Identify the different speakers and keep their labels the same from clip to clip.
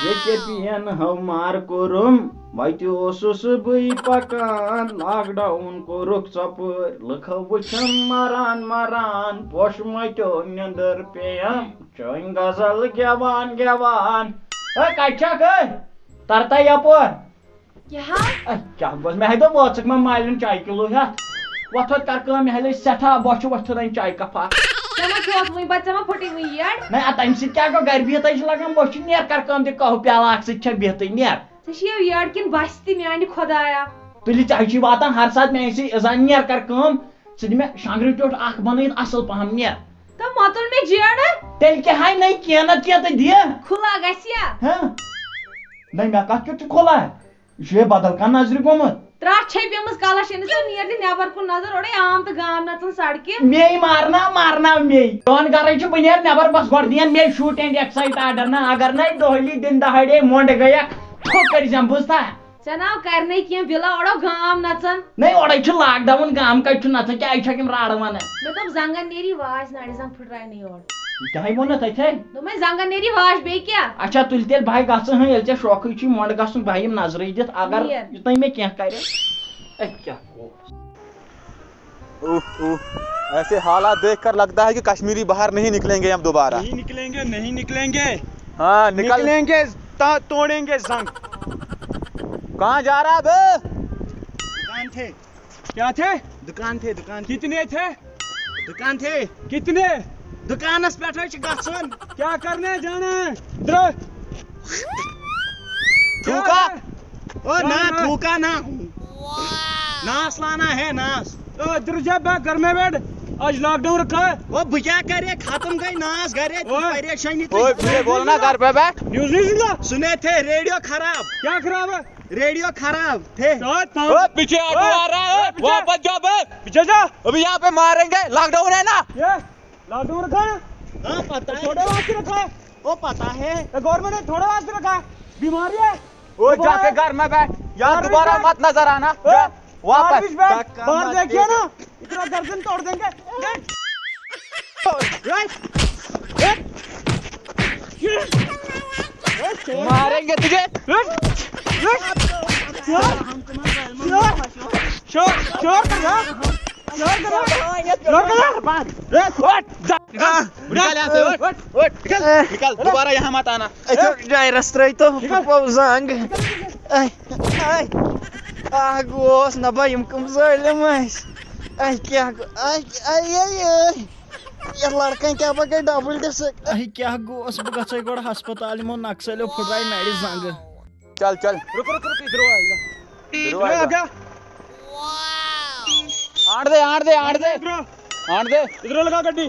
Speaker 1: पियन हमार कोरुम वति ओसुस बई पकान लॉकडाउन कोरुक चपर लखो वुचन मरान मरान पोश मतो निंदर पेयम चोइन गजल गेवान गेवान कच्छक तरता यपर क्या गोस मे दो वचक मे मालिन चाय किलो हेत वथत कर काम मे सेठा बच वथन चाय कपा नहीं तम सत क्या गो गर बिहत लगान बच नेर कर काम दे कह प्याला सत बिहत नेर
Speaker 2: यार किन बस ती म्यान खुदाया
Speaker 1: तुल चाय वातान हर साथ मे अजान नेर कर काम सह मे शांगर टोट अख बन असल पहम नेर
Speaker 2: तो मतुल मे जेड़
Speaker 1: तेल क्या है नहीं किया ना किया तो दिया
Speaker 2: खुला गसिया
Speaker 1: नहीं मैं कत खुला है ये बदल का नजर गोमत
Speaker 2: त्राट छेपियमस काला शेन से नियर दि नेबर कुन नजर ओडे आम त गाम नचन सड़के
Speaker 1: मे मारना मे दोन करे छ बनेर नेबर बस गोड दियन मे शूट एंड एक्साइट आर्डर ना अगर नहीं दोहली दिन दहाड़े मोंड गया ठोकर जम बुझता
Speaker 2: चनाव करने के बिला ओडो गाम नचन
Speaker 1: नहीं ओडे छ लॉकडाउन गाम का छ नच क्या छ किम राड वन
Speaker 2: मैं तो जंगन नेरी वाज नाड़ी जंग फुटराय नहीं ओड
Speaker 1: क्या है बोन थे
Speaker 2: तो मैं जंगन नेरी वाज बे क्या
Speaker 1: अच्छा तुल तेल भाई गस हैं एल चे शौक छ मोंड गसन भाई नजर दित अगर इतना में क्या करे क्या
Speaker 3: ऐसे हालात देखकर लगता है कि कश्मीरी बाहर नहीं निकलेंगे हम दोबारा
Speaker 4: नहीं निकलेंगे
Speaker 3: हाँ
Speaker 4: निकलेंगे तोड़ेंगे जंग।
Speaker 3: कहाँ जा रहा है?
Speaker 4: दुकान थे। क्या थे? दुकान थे। कितने थे? दुकान थे। कितने? दुकानस पे गसन। क्या करने जाना है?
Speaker 3: थूका?
Speaker 4: ओ ना थूका ना। नास लाना है नास। घर में बैठ आज लॉकडाउन रखा है।
Speaker 5: वो क्या करे खत्म गई नास घरे परेशानी
Speaker 3: तो बोलना घर पे बैठ।
Speaker 4: न्यूज़ नहीं सुना?
Speaker 5: सुने थे रेडियो खराब।
Speaker 4: क्या खराब है?
Speaker 5: रेडियो खराब थे।
Speaker 3: पीछे ऑटो आ रहा है वापस जा बस
Speaker 4: पीछे जा
Speaker 3: अभी यहाँ पे मारेंगे लॉकडाउन है ना
Speaker 4: ये लॉकडाउन रखा है।
Speaker 5: हाँ पता है।
Speaker 4: थोड़े वास्ते रखा है
Speaker 5: वो पता है
Speaker 4: गवर्नमेंट ने थोड़े वास्ते रखा है बीमारी है
Speaker 3: वो जाके घर में बैठ यहाँ दोबारा मत नजर आना वापस
Speaker 4: बाहर देखिए ना इतना गर्दन तोड़ देंगे
Speaker 3: मारेंगे तुझे निकल दोबारा यहाँ मत आना
Speaker 5: डायरस तो जंग गोस ना भाई कम जालिम क्या ये लड़का क्या गई डबल डिस्क
Speaker 1: क्या गोस बह गई गो हस्पताल यमो नक्सलो फुटराय नड़ जंग
Speaker 3: चल चल
Speaker 4: रुक इधर आएगा
Speaker 3: आड़ दे
Speaker 4: इधर लगा गड्डी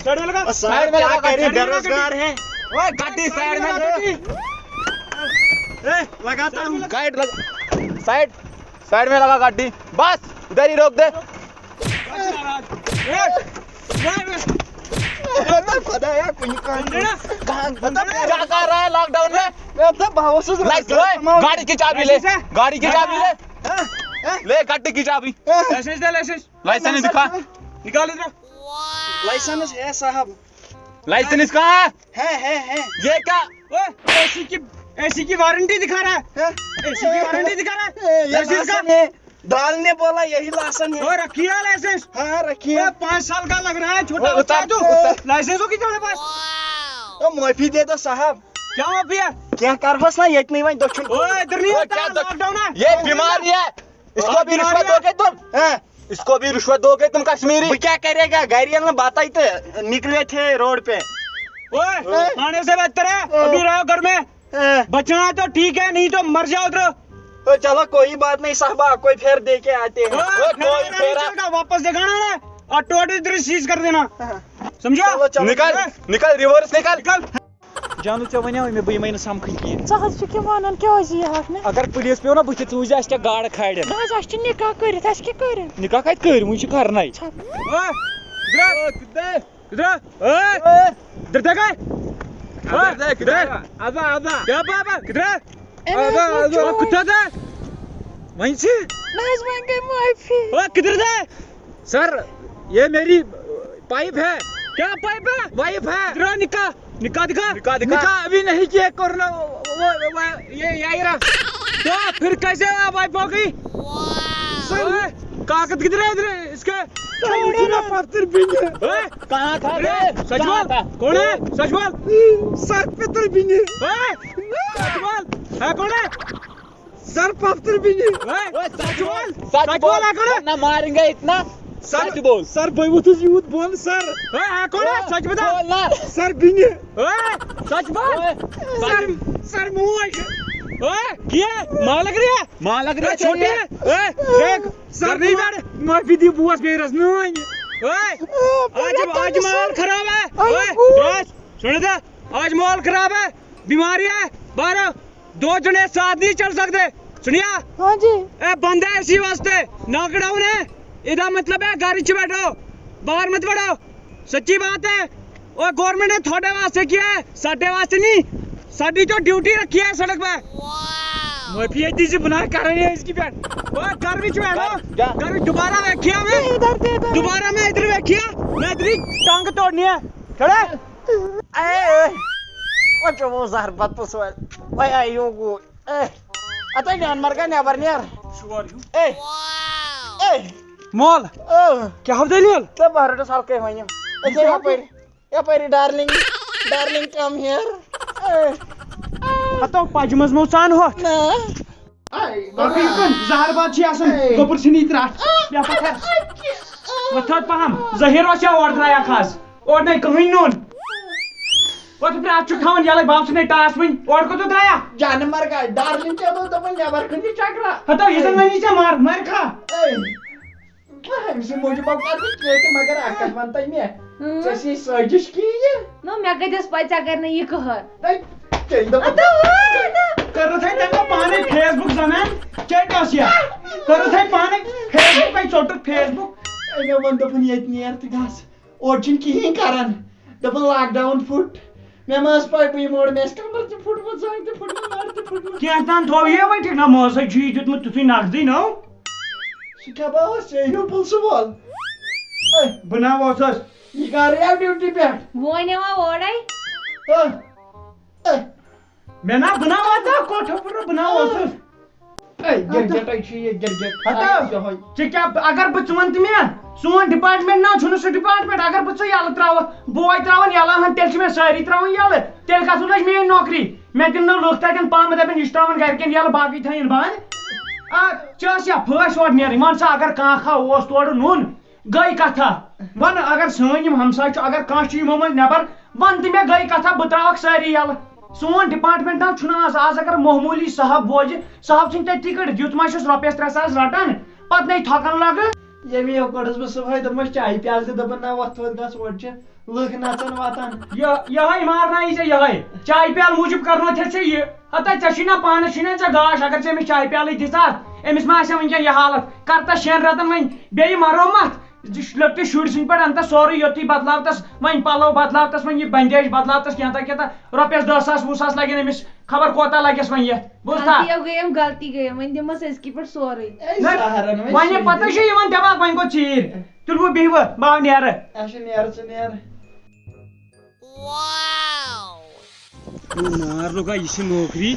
Speaker 5: साइड में लगा बेरोजगार है
Speaker 3: ओए गड्डी साइड में
Speaker 5: लगाता हूँ
Speaker 3: गाइड लगा साइड में लगा गाड़ी बस उधर ही रोक दे क्या कर रहा है लॉकडाउन में गाड़ी की चाबी ले ले गाड़ी की चाबी लाइसेंस दिखा
Speaker 4: निकाल इधर
Speaker 5: लाइसेंस है साहब
Speaker 3: लाइसेंस कहाँ
Speaker 5: है
Speaker 3: ये क्या
Speaker 4: एसी की वारंटी दिखा रहा है एसी की वारंटी दिखा रहा है लाइसेंस का
Speaker 5: दाल ने बोला यही लाइसेंस है
Speaker 4: और रखिए लाइसेंस
Speaker 5: हाँ रखिए
Speaker 4: 5 साल का लग रहा है छोटा बच्चा है तू लाइसेंस हो कितना पास
Speaker 5: तो माफी दे दो साहब
Speaker 4: क्या माफी है
Speaker 5: क्या कर बस ना ये नहीं भाई दक्षिण
Speaker 4: ओए इधर नहीं होता लॉकडाउन है
Speaker 3: ये बीमारी है इसको भी रिश्वत दोगे तुम इसको भी रिश्वत दोगे तुम कश्मीरी
Speaker 5: क्या करेगा गाड़ियां में बात आई तो निकले थे रोड पे
Speaker 4: ओए आने से बेहतर है अभी रहो घर में बचना है तो ठीक है नहीं तो मर जाओ उधर
Speaker 5: तो चलो कोई बात नहीं साहबा कोई फेर दे के आते हैं
Speaker 4: कोई फेरा वापस दिखाना है ऑटो इधर सीज कर देना समझो
Speaker 3: निकल रिवर्स निकल
Speaker 1: जानू चे वन मे बह मे समखन
Speaker 2: क्या
Speaker 1: अगर पुलिस पे ना बुथ चूज क्या गाड़ खाड़
Speaker 2: निकाह कर
Speaker 1: निकाह कत कर मुझे करना
Speaker 4: किधर सर ये मेरी पाइप है क्या पाइप है वाइफ है इधर निकाह निकाह दिखा
Speaker 3: निकाह अभी नहीं किया कोरोना
Speaker 4: ये यही रहा तो फिर कैसे वाइफ हो गई ओए, कागज किधर है इधर इसके
Speaker 3: पत्थर भी
Speaker 4: कहाँ था रे सच बोल कौन है सच बोल
Speaker 3: सर पत्थर भी
Speaker 4: सच बोल है कौन है
Speaker 3: सर पत्थर भी
Speaker 4: सच बोल है कौन है
Speaker 3: ना मारेंगे इतना सच बोल
Speaker 4: सर भाई वो तो यूथ बोल सर है कौन है सच बता
Speaker 3: सर बिने
Speaker 4: सच बोल सर मुंह क्या मां लग रही है छोटी है देख सर नहीं बैठ माफी दी बुआस बेरस नहीं आज माल खराब है सुन दे आज माल खराब है बीमारी है बारह दो जने साथ नहीं चल सकते सुनिया
Speaker 2: हाँ जी
Speaker 4: ए बंद है इसी वास्ते लॉकडाउन है इधर मतलब है गाड़ी च बैठो बाहर मत बढ़ो सच्ची बात है और गवर्नमेंट ने थोड़े वास्ते किया है साडे वास्ते नहीं साडी जो ड्यूटी रखी है सड़क पे माफी है से बना कर रहे हैं इसकी बैठ ओए कर भी बैठो कर दोबारा देखिया मैं दोबारा मैं इधर देखिया मैं इधर टांग तोड़नी है खड़े
Speaker 5: What was that? But was well. Why are you good? I think I'm Margan Abarnier.
Speaker 4: Who are you?
Speaker 5: Hey, hey,
Speaker 4: mall
Speaker 5: oh,
Speaker 4: क्या हो दलियल
Speaker 5: the bar to Salke when you. Okay, Yapari, darling, come here.
Speaker 4: हतो पाजमस मो सान हो
Speaker 5: No.
Speaker 4: बिल्कुल जहर बात छी आसन गोबर सिनी त्राट या पत्थर पत्थर पहम जहीरो से और ड्राया खास और नहीं कहीं नोन वो तो फिर आज चुखावन याले बाप से नहीं टास में और को तो ड्राया
Speaker 5: Jan Marga, darling, tell the one never could you chakra.
Speaker 4: हतो ये तो नहीं से मार खा
Speaker 5: I'm so much about that. Magar akan mantai me. Jesse Sergish Key.
Speaker 2: No, मैं कहीं पैसा करने ये कहर
Speaker 5: Take the
Speaker 4: कर रहे थे तेरे पाने फेसबुक जमान क्या डोसिया कर रहे थे पाने फेसबुक पे छोटे Facebook
Speaker 5: I know one double yet near the gas. Origin King Karan. Double lockdown foot. Memas pipe we more mess. Come on, the foot was on the foot.
Speaker 4: क्या तान थो ये वही ठीक ना मौसम जी जुत में तुसी नाक दी ना
Speaker 5: Shikaba say you pull some wall. Hey,
Speaker 4: बना वॉसस
Speaker 5: you got your duty back.
Speaker 2: वो ने वहाँ ओढ़ाई
Speaker 5: Hey,
Speaker 4: मैं ना बना हुआ था कोठा पर बना वॉसस
Speaker 5: hey, get I see get.
Speaker 4: हतो चिक्या अगर बचवंत में सोन डिपार्टमेंट ना छुन सु डिपार्टमेंट अगर बच याल त्राव बॉय त्रावन याला हन तेल में सारी त्रावन याल तेल का सुलज में नौकरी मैं दिन न लोग तन पाम दबन इस्त्रावन घर के याल बाकी थइन बान आ चस या फस और नेर मान सा अगर का खा ओस तोड़ नून गई कथा वन अगर सोन हमसा अगर का मोमन नेबर वन त में गई कथा बत्रावक सारी याल सोन डिपार्टमेंट ना छुना आज अगर मामूली साहब बोज साहब सिंह तती कड़ दित मा रुपये 3,000 रटन पत नहीं थकन लग
Speaker 5: ये भी कोडस बस भाई दम चाय प्याल से दबन ना वक्त गस वट लुक नाचन वातन
Speaker 4: यही मारना इसे यही चाय प्याल मूजूब करना थे ये हता चशीना पान शिना चा गाश अगर से चाय प्याल दिता एमिस मा वनकन यह हालत करता 6 रतन वन बे मरो मत लट्टे शुर सिंह पे अंत सोरी योती बदलावतस वन पलो बदलावतस वन ये बंदेज बदलावतस क्या रुपये 10,000-20,000 लगे एमिस खबर कोता लगे वन ये बुझता
Speaker 2: गलती गई वन दिमस इसकी पर सोरी
Speaker 4: वन पता ये दमाग वन गो चीर तुल वो बिहव बा नेर
Speaker 5: नेर
Speaker 4: नार लोगा ये नौकरी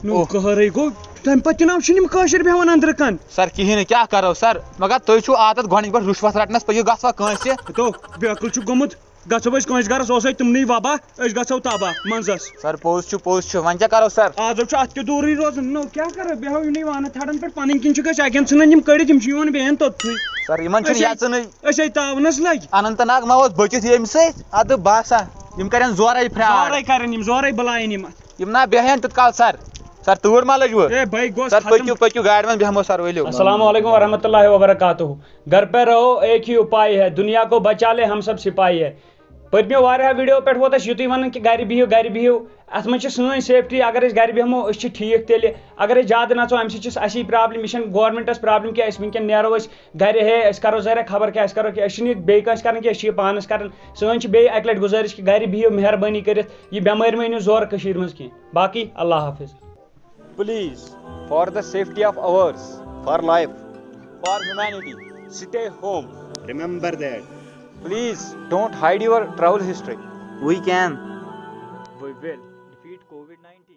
Speaker 4: नो कहरे गो तम पत नाम शिनिम काशर बेवन अंदर कन
Speaker 3: सर कहीं क्या करो सर मगर तुम छो आदत गोनी पर रुश्वत रटनस पे गवा कंसे
Speaker 4: तो बेकुल छु गमुत गछो बस कंस गरस ओसै तुमनी बाबा अस गछो ताबा मंजस
Speaker 3: सर पोज छु वन क्या करो सर
Speaker 4: आज छु अत के दूरी रोज नो क्या कर बेहो नी वान थडन पे पनिन किन छु गस अगेन छन निम कड़ी तिम छु बेन तोथै
Speaker 3: सर इमन छु याचनै
Speaker 4: असै तावनस लग
Speaker 3: अनंतनाग मा ओस बचित येम से अद बासा इम करन जोरै फ्राड
Speaker 4: जोरै करन इम जोरै बलायन
Speaker 3: इम ना बेहन तत्काल सर तूर मा लजो
Speaker 4: ए भाई गोस
Speaker 3: सर पक्यू गाड़ी में बेहमो सर वलियो
Speaker 4: अस्सलाम वालेकुम व रहमतुल्लाहि व बरकातहू घर पे रहो एक ही उपाय है दुनिया को बचा ले हम सब सिपाही है पदमियो वारिया वीडियो पे वो युत वन कि घर बिहू अत मन सन सेफ्टी अगर घर बेहमो ठीक तेल अगर ज्यादा नचो अम सी प्रॉब्लम यह गवर्नमेंटस प्रॉब्लम क्या वनकन नेरो घर हे करो जरा खबर क्या करो कि बेस कर पानस कर सन बे अक लट गुजारिश कि घर बिहू मेहरबानी कर बेमार मो जोर मज कह बाकी अल्लाह हाफिज
Speaker 3: Please, for the safety of ours,
Speaker 5: for life.
Speaker 3: for humanity, stay home.
Speaker 1: Remember that
Speaker 3: Please don't hide your travel history.
Speaker 6: We can.
Speaker 3: We will defeat COVID-19.